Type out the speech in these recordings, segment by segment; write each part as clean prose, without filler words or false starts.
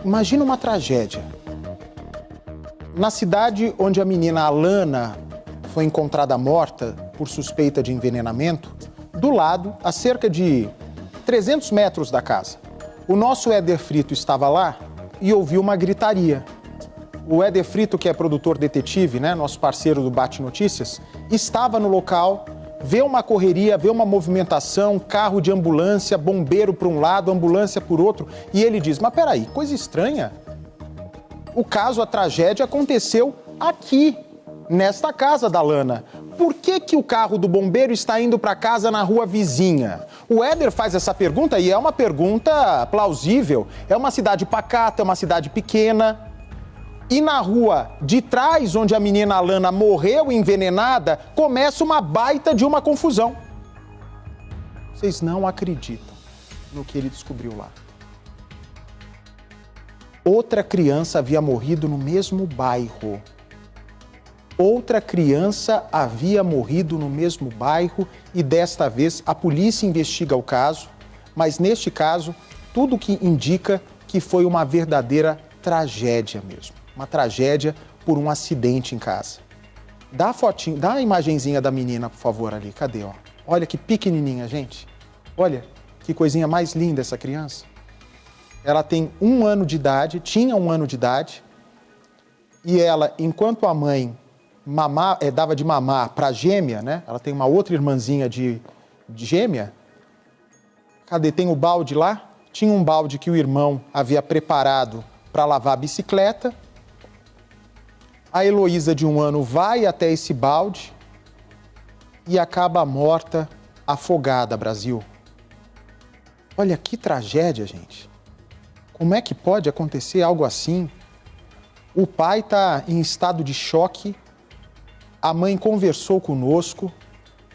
Imagina uma tragédia. Na cidade onde a menina Alana foi encontrada morta por suspeita de envenenamento, do lado, a cerca de 300 metros da casa, o nosso Éder Frito estava lá e ouviu uma gritaria. O Éder Frito, que é produtor detetive, né, nosso parceiro do Bate Notícias, estava no local, vê uma correria, vê uma movimentação, carro de ambulância, bombeiro por um lado, ambulância por outro, e ele diz, mas peraí, coisa estranha. O caso, a tragédia aconteceu aqui, nesta casa da Alana. Por que o carro do bombeiro está indo para casa na rua vizinha? O Éder faz essa pergunta e é uma pergunta plausível. É uma cidade pacata, é uma cidade pequena. E na rua de trás, onde a menina Alana morreu envenenada, começa uma baita de uma confusão. Vocês não acreditam no que ele descobriu lá. Outra criança havia morrido no mesmo bairro. Outra criança havia morrido no mesmo bairro e desta vez a polícia investiga o caso, mas neste caso, tudo que indica que foi uma verdadeira tragédia mesmo. Uma tragédia por um acidente em casa. Dá a fotinho, dá a imagenzinha da menina, por favor, ali. Cadê, ó? Olha que pequenininha, gente. Olha que coisinha mais linda essa criança. Ela tem 1 ano de idade, tinha 1 ano de idade, e ela, enquanto a mãe dava de mamar para a gêmea, né? Ela tem uma outra irmãzinha de gêmea. Cadê? Tem o balde lá? Tinha um balde que o irmão havia preparado para lavar a bicicleta. A Heloísa, de 1 ano, vai até esse balde e acaba morta, afogada, Brasil. Olha que tragédia, gente. Como é que pode acontecer algo assim? O pai está em estado de choque, a mãe conversou conosco,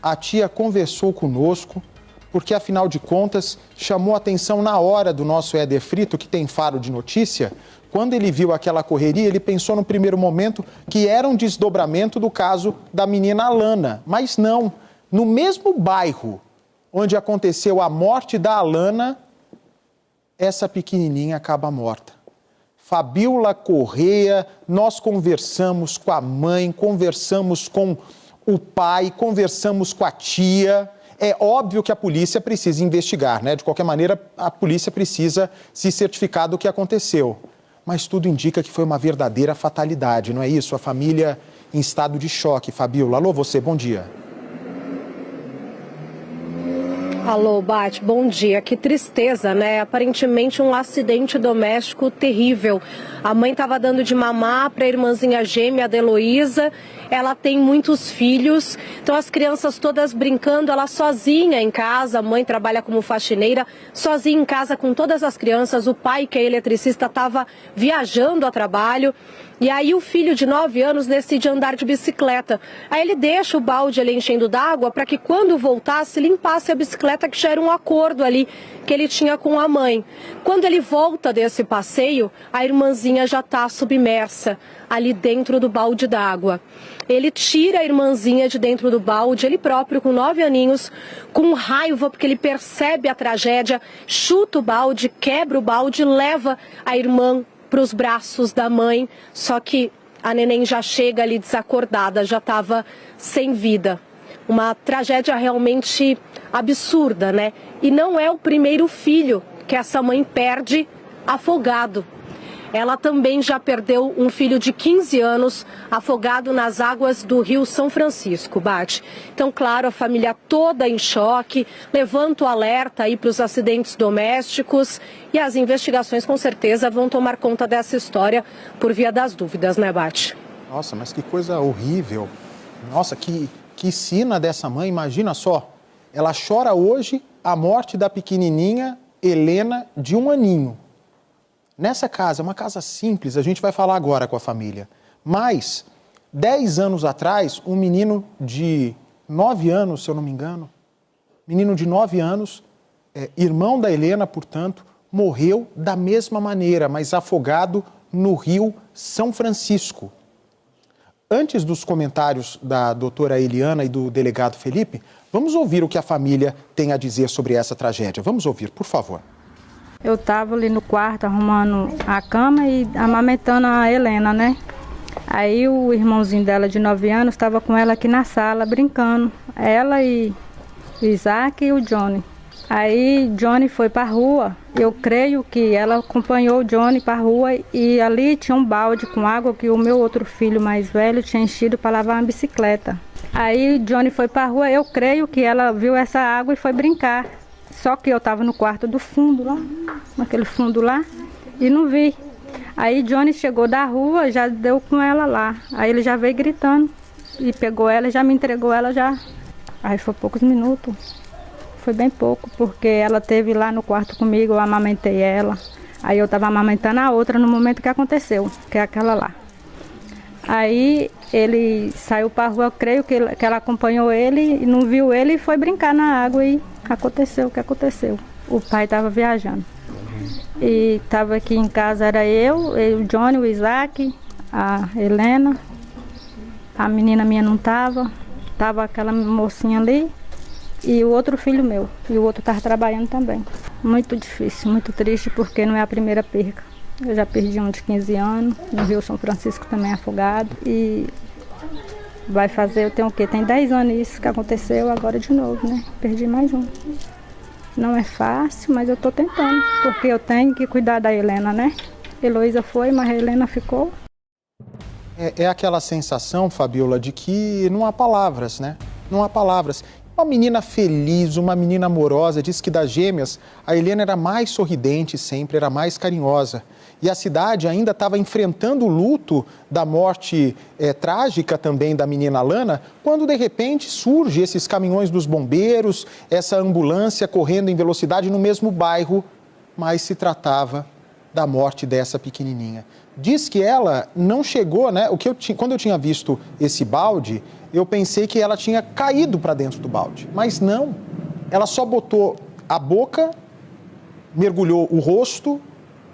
a tia conversou conosco, porque, afinal de contas, chamou a atenção na hora do nosso Éder Frito, que tem Faro de Notícia. Quando ele viu aquela correria, ele pensou no primeiro momento que era um desdobramento do caso da menina Alana. Mas não, no mesmo bairro onde aconteceu a morte da Alana, essa pequenininha acaba morta. Fabiola Correia, nós conversamos com a mãe, conversamos com o pai, conversamos com a tia. É óbvio que a polícia precisa investigar, né? De qualquer maneira, a polícia precisa se certificar do que aconteceu. Mas tudo indica que foi uma verdadeira fatalidade, não é isso? A família em estado de choque. Fabiola, alô, você, bom dia. Alô, Bate, bom dia. Que tristeza, né? Aparentemente um acidente doméstico terrível. A mãe estava dando de mamar para a irmãzinha gêmea da Heloísa. Ela tem muitos filhos, então as crianças todas brincando, ela sozinha em casa, a mãe trabalha como faxineira, sozinha em casa com todas as crianças. O pai, que é eletricista, estava viajando a trabalho. E aí o filho de 9 anos decide andar de bicicleta. Aí ele deixa o balde ali enchendo d'água para que quando voltasse limpasse a bicicleta, que já era um acordo ali que ele tinha com a mãe. Quando ele volta desse passeio, a irmãzinha já está submersa ali dentro do balde d'água. Ele tira a irmãzinha de dentro do balde, ele próprio com 9 aninhos, com raiva porque ele percebe a tragédia, chuta o balde, quebra o balde, leva a irmã para os braços da mãe, só que a neném já chega ali desacordada, já estava sem vida. Uma tragédia realmente absurda, né? E não é o primeiro filho que essa mãe perde afogado. Ela também já perdeu um filho de 15 anos afogado nas águas do Rio São Francisco, Bate. Então, claro, a família toda em choque, levanta o alerta aí para os acidentes domésticos e as investigações com certeza vão tomar conta dessa história por via das dúvidas, né, Bate? Nossa, mas que coisa horrível. Nossa, que sina dessa mãe, imagina só. Ela chora hoje a morte da pequenininha Helena, de 1 aninho. Nessa casa, é uma casa simples, a gente vai falar agora com a família. Mas, 10 anos atrás, um menino de 9 anos, se eu não me engano, menino de 9 anos, irmão da Helena, portanto, morreu da mesma maneira, mas afogado no Rio São Francisco. Antes dos comentários da doutora Eliana e do delegado Felipe, vamos ouvir o que a família tem a dizer sobre essa tragédia. Vamos ouvir, por favor. Eu estava ali no quarto arrumando a cama e amamentando a Helena, né? Aí o irmãozinho dela de 9 anos estava com ela aqui na sala brincando. Ela e o Isaac e o Johnny. Aí Johnny foi para a rua. Eu creio que ela acompanhou o Johnny para a rua e ali tinha um balde com água que o meu outro filho mais velho tinha enchido para lavar uma bicicleta. Aí Johnny foi para a rua, eu creio que ela viu essa água e foi brincar. Só que eu estava no quarto do fundo lá, naquele fundo lá, e não vi. Aí Johnny chegou da rua, já deu com ela lá. Aí ele já veio gritando e pegou ela e já me entregou ela já. Aí foi poucos minutos. Foi bem pouco, porque ela esteve lá no quarto comigo, eu amamentei ela. Aí eu estava amamentando a outra no momento que aconteceu, que é aquela lá. Aí ele saiu para a rua, eu creio que ela acompanhou ele e não viu ele e foi brincar na água e aconteceu o que aconteceu. O pai estava viajando. E estava aqui em casa, era eu, o Johnny, o Isaac, a Helena. A menina minha não estava, estava aquela mocinha ali. E o outro filho meu, e o outro estava trabalhando também. Muito difícil, muito triste, porque não é a primeira perca. Eu já perdi um de 15 anos, no Rio São Francisco também afogado. E vai fazer, eu tenho o quê? Tem 10 anos isso que aconteceu, agora de novo, né? Perdi mais um. Não é fácil, mas eu estou tentando, porque eu tenho que cuidar da Helena, né? Heloísa foi, mas a Helena ficou. É aquela sensação, Fabiola, de que não há palavras, né? Não há palavras. Uma menina feliz, uma menina amorosa, diz que das gêmeas, a Helena era mais sorridente sempre, era mais carinhosa. E a cidade ainda estava enfrentando o luto da morte trágica também da menina Lana, quando de repente surge esses caminhões dos bombeiros, essa ambulância correndo em velocidade no mesmo bairro, mas se tratava da morte dessa pequenininha. Diz que ela não chegou, né? Quando eu tinha visto esse balde, eu pensei que ela tinha caído para dentro do balde, mas não. Ela só botou a boca, mergulhou o rosto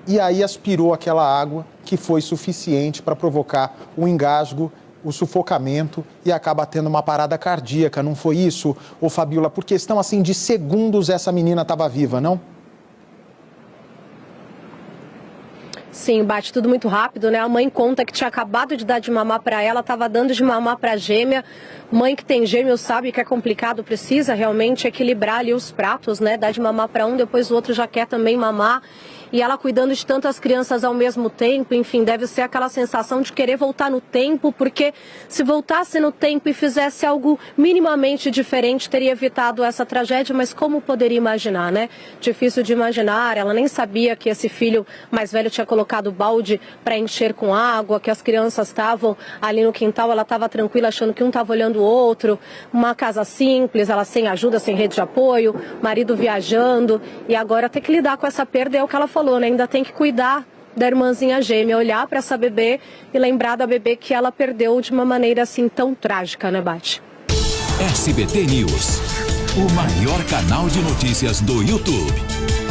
e aí aspirou aquela água que foi suficiente para provocar o engasgo, o sufocamento e acaba tendo uma parada cardíaca. Não foi isso, ô Fabiola? Por questão assim de segundos essa menina estava viva, não? Sim, bate tudo muito rápido, né? A mãe conta que tinha acabado de dar de mamar para ela, estava dando de mamar para a gêmea. Mãe que tem gêmeo sabe que é complicado, precisa realmente equilibrar ali os pratos, né? Dar de mamar para um, depois o outro já quer também mamar. E ela cuidando de tantas crianças ao mesmo tempo, enfim, deve ser aquela sensação de querer voltar no tempo, porque se voltasse no tempo e fizesse algo minimamente diferente, teria evitado essa tragédia, mas como poderia imaginar, né? Difícil de imaginar, ela nem sabia que esse filho mais velho tinha colocado balde para encher com água, que as crianças estavam ali no quintal, ela estava tranquila achando que um estava olhando o outro, uma casa simples, ela sem ajuda, sem rede de apoio, marido viajando, e agora ter que lidar com essa perda é o que ela falou, né? Ainda tem que cuidar da irmãzinha gêmea, olhar para essa bebê e lembrar da bebê que ela perdeu de uma maneira assim tão trágica, né, Bate? SBT News, o maior canal de notícias do YouTube.